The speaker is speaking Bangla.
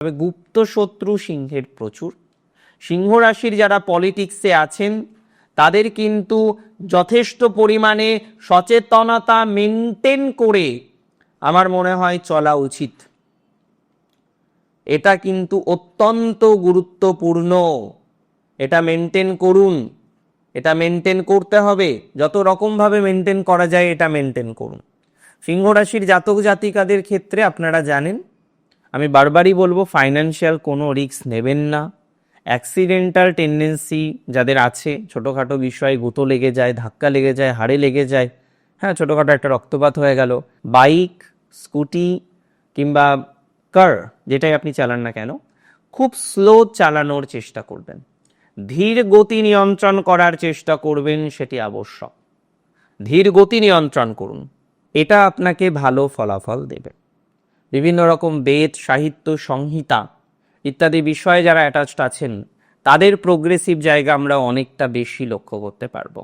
তবে গুপ্ত শত্রু সিংহের প্রচুর। সিংহ রাশির যারা পলিটিক্সে আছেন তাদের কিন্তু যথেষ্ট পরিমাণে সচেতনতা মেনটেন করে আমার মনে হয় চলা উচিত। এটা কিন্তু অত্যন্ত গুরুত্বপূর্ণ। এটা মেনটেন করুন, এটা মেনটেন করতে হবে, যত রকমভাবে মেনটেন করা যায় এটা মেনটেন করুন। সিংহ রাশির জাতক জাতিকাদের ক্ষেত্রে আপনারা জানেন, আমি বারবারই বলবো ফাইন্যান্সিয়াল কোনো রিস্ক নেবেন না। অ্যাক্সিডেন্টাল টেন্ডেন্সি যাদের আছে, ছোটোখাটো বিষয়ে গুঁতো লেগে যায়, ধাক্কা লেগে যায়, হাড়ে লেগে যায়, হ্যাঁ ছোটোখাটো একটা রক্তপাত হয়ে গেল, বাইক, স্কুটি কিংবা কার যেটাই আপনি চালান না কেন, খুব স্লো চালানোর চেষ্টা করবেন, ধীর গতি নিয়ন্ত্রণ করার চেষ্টা করবেন, সেটি আবশ্যক। ধীর গতি নিয়ন্ত্রণ করুন, এটা আপনাকে ভালো ফলাফল দেবে। বিভিন্ন রকম বেদ, সাহিত্য, সংহিতা ইত্যাদি বিষয়ে যারা অ্যাটাচড আছেন তাদের প্রোগ্রেসিভ জায়গা আমরা অনেকটা বেশি লক্ষ্য করতে পারবো।